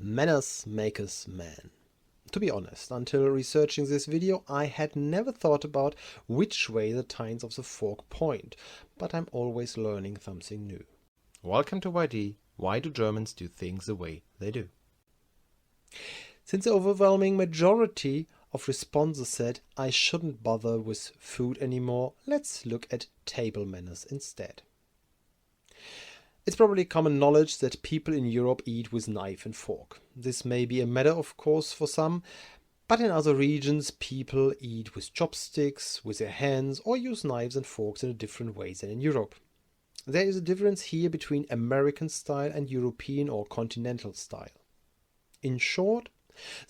Manners makes man. To be honest, until researching this video, I had never thought about which way the tines of the fork point, but I'm always learning something new. Welcome to YD. Why do Germans do things the way they do? Since the overwhelming majority of responses said, I shouldn't bother with food anymore, let's look at table manners instead. It's probably common knowledge that people in Europe eat with knife and fork. This may be a matter of course for some, but in other regions people eat with chopsticks, with their hands, or use knives and forks in a different way than in Europe. There is a difference here between American style and European or continental style. In short,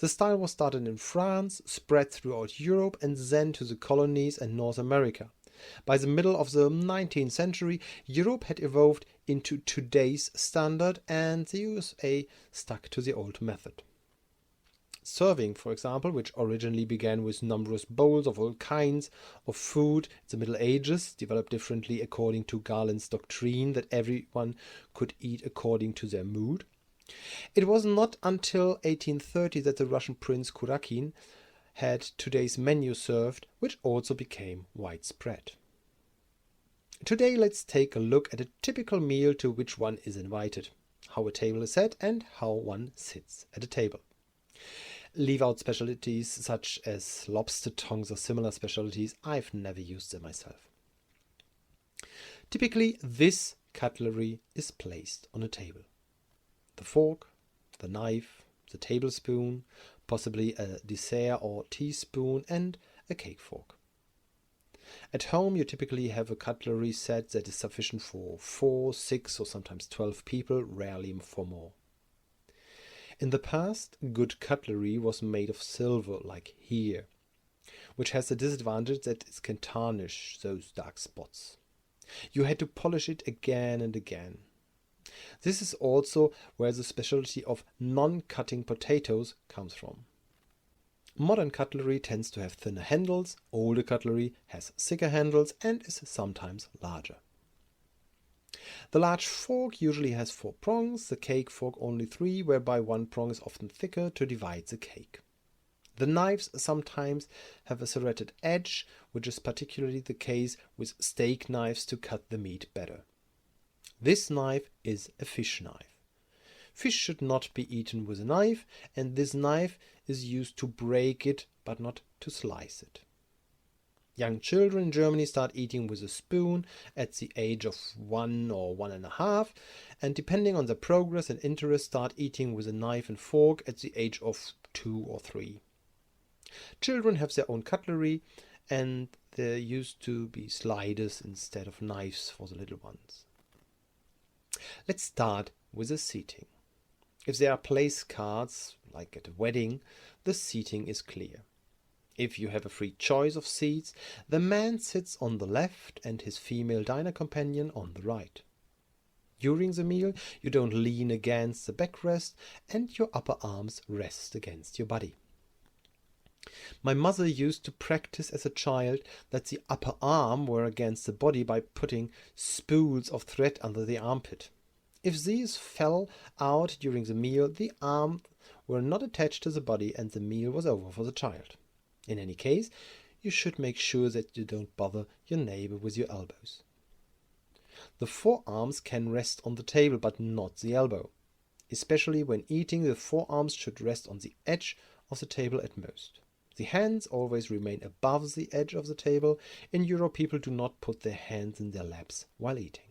the style was started in France, spread throughout Europe and then to the colonies and North America. By the middle of the 19th century, Europe had evolved into today's standard and the USA stuck to the old method. Serving, for example, which originally began with numerous bowls of all kinds of food in the Middle Ages, developed differently according to Galen's doctrine that everyone could eat according to their mood. It was not until 1830 that the Russian Prince Kurakin had today's menu served, which also became widespread. Today let's take a look at a typical meal to which one is invited, how a table is set and how one sits at a table. Leave out specialties such as lobster tongues or similar specialties, I've never used them myself. Typically this cutlery is placed on a table. The fork, the knife, the tablespoon, possibly a dessert or teaspoon, and a cake fork. At home you typically have a cutlery set that is sufficient for 4, 6 or sometimes 12 people, rarely for more. In the past, good cutlery was made of silver, like here, which has the disadvantage that it can tarnish those dark spots. You had to polish it again and again. This is also where the specialty of non-cutting potatoes comes from. Modern cutlery tends to have thinner handles, older cutlery has thicker handles and is sometimes larger. The large fork usually has 4 prongs, the cake fork only 3, whereby one prong is often thicker to divide the cake. The knives sometimes have a serrated edge, which is particularly the case with steak knives to cut the meat better. This knife is a fish knife. Fish should not be eaten with a knife, and this knife is used to break it, but not to slice it. Young children in Germany start eating with a spoon at the age of 1 or 1.5, and depending on their progress and interest start eating with a knife and fork at the age of 2 or 3. Children have their own cutlery, and there used to be sliders instead of knives for the little ones. Let's start with the seating. If there are place cards, like at a wedding, the seating is clear. If you have a free choice of seats, the man sits on the left and his female diner companion on the right. During the meal, you don't lean against the backrest and your upper arms rest against your body. My mother used to practice as a child that the upper arm were against the body by putting spools of thread under the armpit. If these fell out during the meal, the arms were not attached to the body and the meal was over for the child. In any case, you should make sure that you don't bother your neighbor with your elbows. The forearms can rest on the table, but not the elbow. Especially when eating, the forearms should rest on the edge of the table at most. The hands always remain above the edge of the table. In Europe, people do not put their hands in their laps while eating.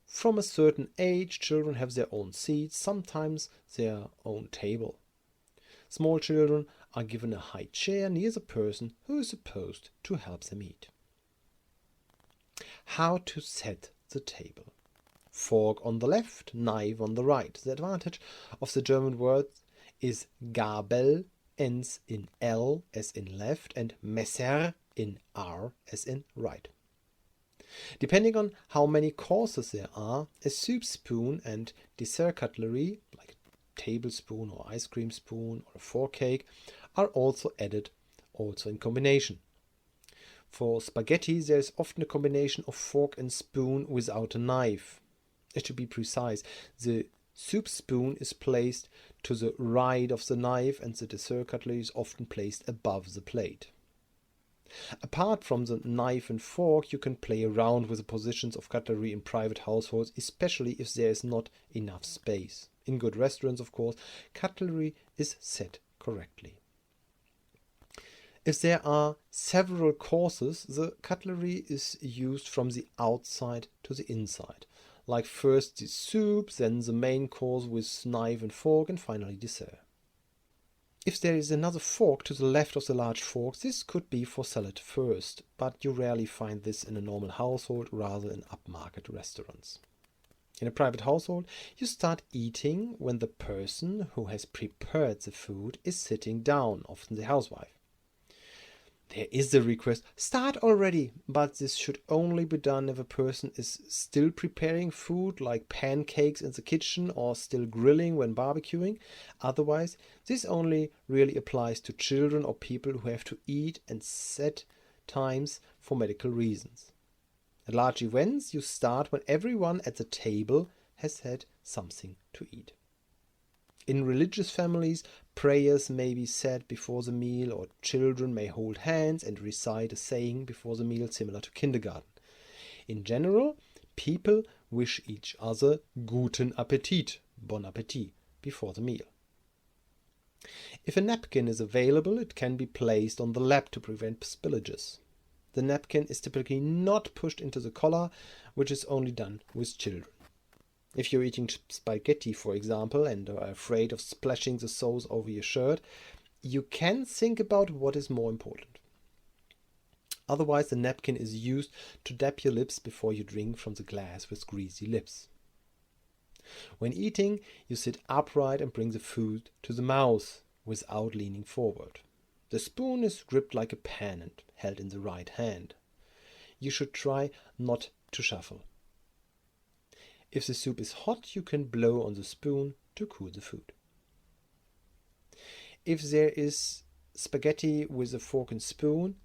From a certain age, children have their own seats, sometimes their own table. Small children are given a high chair near the person who is supposed to help them eat. How to set the table. Fork on the left, knife on the right. The advantage of the German word is Gabel ends in L as in left and Messer in R as in right. Depending on how many courses there are, a soup spoon and dessert cutlery, like a tablespoon or ice cream spoon or a fork cake, are also added, also in combination. For spaghetti, there is often a combination of fork and spoon without a knife. To be precise, the soup spoon is placed to the right of the knife and the dessert cutlery is often placed above the plate. Apart from the knife and fork, you can play around with the positions of cutlery in private households, especially if there is not enough space. In good restaurants, of course, cutlery is set correctly. If there are several courses, the cutlery is used from the outside to the inside. Like first the soup, then the main course with knife and fork, and finally dessert. If there is another fork to the left of the large fork, this could be for salad first, but you rarely find this in a normal household, rather in upmarket restaurants. In a private household, you start eating when the person who has prepared the food is sitting down, often the housewife. There is the request, start already, but this should only be done if a person is still preparing food like pancakes in the kitchen or still grilling when barbecuing. Otherwise, this only really applies to children or people who have to eat and set times for medical reasons. At large events, you start when everyone at the table has had something to eat. In religious families, prayers may be said before the meal, or children may hold hands and recite a saying before the meal similar to kindergarten. In general, people wish each other guten Appetit, bon appétit, before the meal. If a napkin is available, it can be placed on the lap to prevent spillages. The napkin is typically not pushed into the collar, which is only done with children. If you're eating spaghetti, for example, and are afraid of splashing the sauce over your shirt, you can think about what is more important. Otherwise, the napkin is used to dab your lips before you drink from the glass with greasy lips. When eating, you sit upright and bring the food to the mouth without leaning forward. The spoon is gripped like a pen and held in the right hand. You should try not to shuffle. If the soup is hot, you can blow on the spoon to cool the food. If there is spaghetti with a fork and spoon,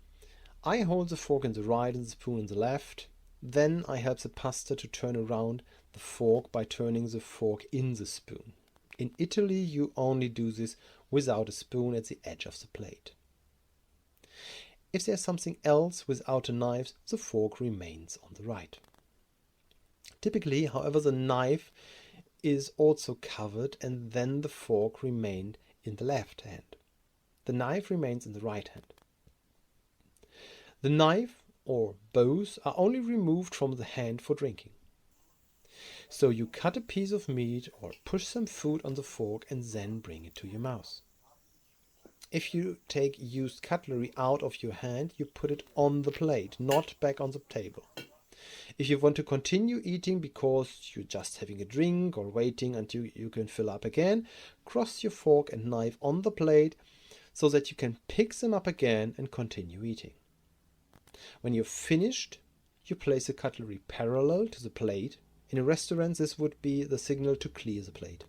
I hold the fork in the right and the spoon in the left. Then I help the pasta to turn around the fork by turning the fork in the spoon. In Italy, you only do this without a spoon at the edge of the plate. If there's something else without a knife, the fork remains on the right. Typically, however, the knife is also covered and then the fork remained in the left hand. The knife remains in the right hand. The knife, or both, are only removed from the hand for drinking. So you cut a piece of meat or push some food on the fork and then bring it to your mouth. If you take used cutlery out of your hand, you put it on the plate, not back on the table. If you want to continue eating because you're just having a drink or waiting until you can fill up again, cross your fork and knife on the plate so that you can pick them up again and continue eating. When you're finished, you place the cutlery parallel to the plate. In a restaurant, this would be the signal to clear the plate.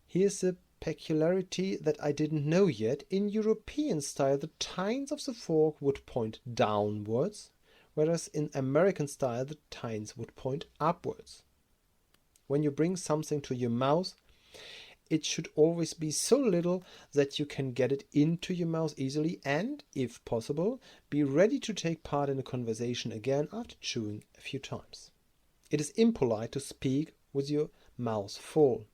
Here's a peculiarity that I didn't know yet. In European style, the tines of the fork would point downwards, whereas in American style, the tines would point upwards. When you bring something to your mouth, it should always be so little that you can get it into your mouth easily and, if possible, be ready to take part in a conversation again after chewing a few times. It is impolite to speak with your mouth full.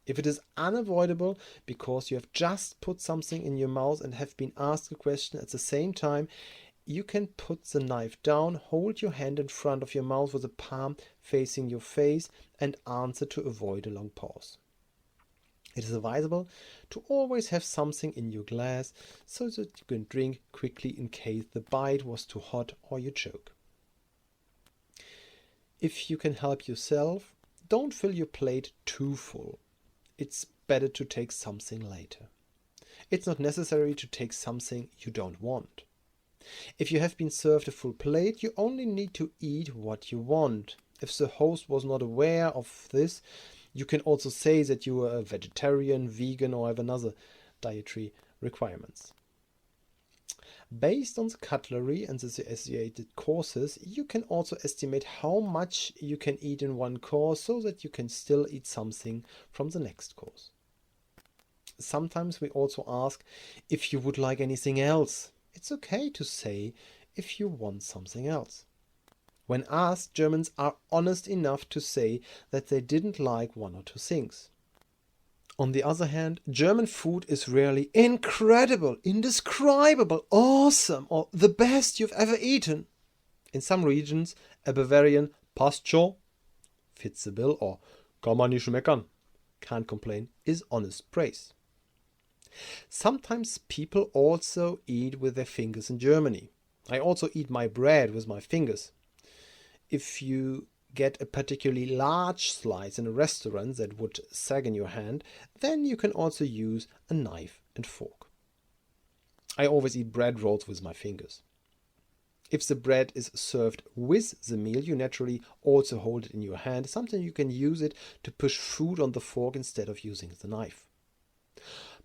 If it is unavoidable because you have just put something in your mouth and have been asked a question at the same time, you can put the knife down, hold your hand in front of your mouth with the palm facing your face, and answer to avoid a long pause. It is advisable to always have something in your glass so that you can drink quickly in case the bite was too hot or you choke. If you can help yourself, don't fill your plate too full. It's better to take something later. It's not necessary to take something you don't want. If you have been served a full plate, you only need to eat what you want. If the host was not aware of this, you can also say that you are a vegetarian, vegan, or have another dietary requirements. Based on the cutlery and the associated courses, you can also estimate how much you can eat in one course so that you can still eat something from the next course. Sometimes we also ask if you would like anything else. It's okay to say if you want something else. When asked, Germans are honest enough to say that they didn't like one or two things. On the other hand, German food is rarely incredible, indescribable, awesome, or the best you've ever eaten. In some regions, a Bavarian passt schon, fits the bill, or kann man nicht schmeckern, can't complain, is honest praise. Sometimes people also eat with their fingers in Germany. I also eat my bread with my fingers. If you get a particularly large slice in a restaurant that would sag in your hand, then you can also use a knife and fork. I always eat bread rolls with my fingers. If the bread is served with the meal, you naturally also hold it in your hand. Sometimes you can use it to push food on the fork instead of using the knife.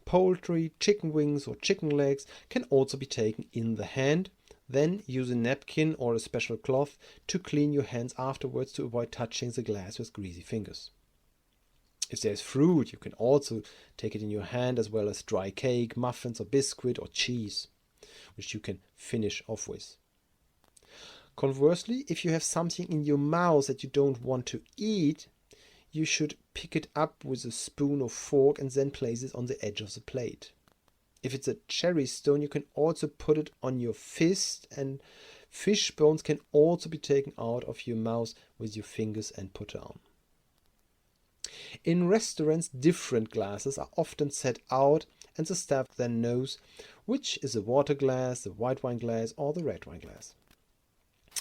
Poultry, chicken wings or chicken legs can also be taken in the hand. Then use a napkin or a special cloth to clean your hands afterwards to avoid touching the glass with greasy fingers. If there's fruit, you can also take it in your hand, as well as dry cake, muffins or biscuit or cheese, which you can finish off with. Conversely, if you have something in your mouth that you don't want to eat, you should pick it up with a spoon or fork and then place it on the edge of the plate. If it's a cherry stone, you can also put it on your fist, and fish bones can also be taken out of your mouth with your fingers and put on. In restaurants, different glasses are often set out, and the staff then knows which is the water glass, the white wine glass or the red wine glass.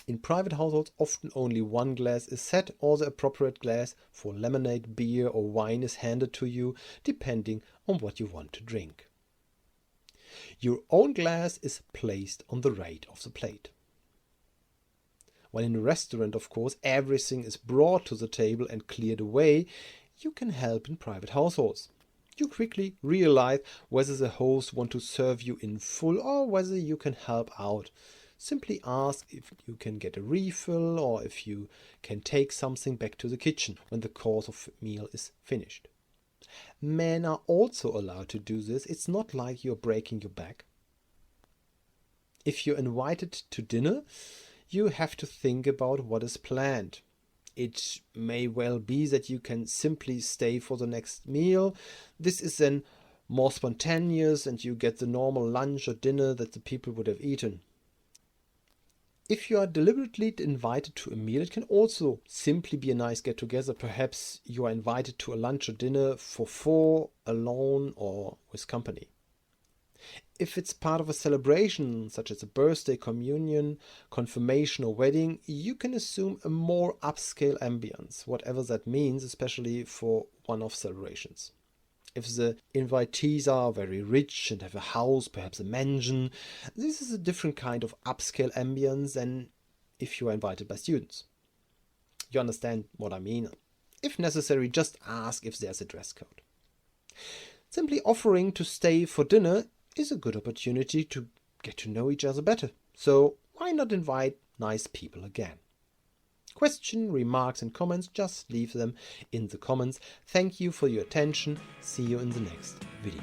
In private households, often only one glass is set, or the appropriate glass for lemonade, beer or wine is handed to you, depending on what you want to drink. Your own glass is placed on the right of the plate. When in a restaurant, of course, everything is brought to the table and cleared away, you can help in private households. You quickly realize whether the host wants to serve you in full or whether you can help out. Simply ask if you can get a refill or if you can take something back to the kitchen when the course of meal is finished. Men are also allowed to do this. It's not like you're breaking your back. If you're invited to dinner, you have to think about what is planned. It may well be that you can simply stay for the next meal. This is then more spontaneous and you get the normal lunch or dinner that the people would have eaten. If you are deliberately invited to a meal, it can also simply be a nice get-together. Perhaps you are invited to a lunch or dinner for four, alone or with company. If it's part of a celebration, such as a birthday, communion, confirmation or wedding, you can assume a more upscale ambience, whatever that means, especially for one-off celebrations. If the invitees are very rich and have a house, perhaps a mansion, this is a different kind of upscale ambience than if you are invited by students. You understand what I mean? If necessary, just ask if there's a dress code. Simply offering to stay for dinner is a good opportunity to get to know each other better. So why not invite nice people again? Question, remarks and comments, just leave them in the comments. Thank you for your attention. See you in the next video.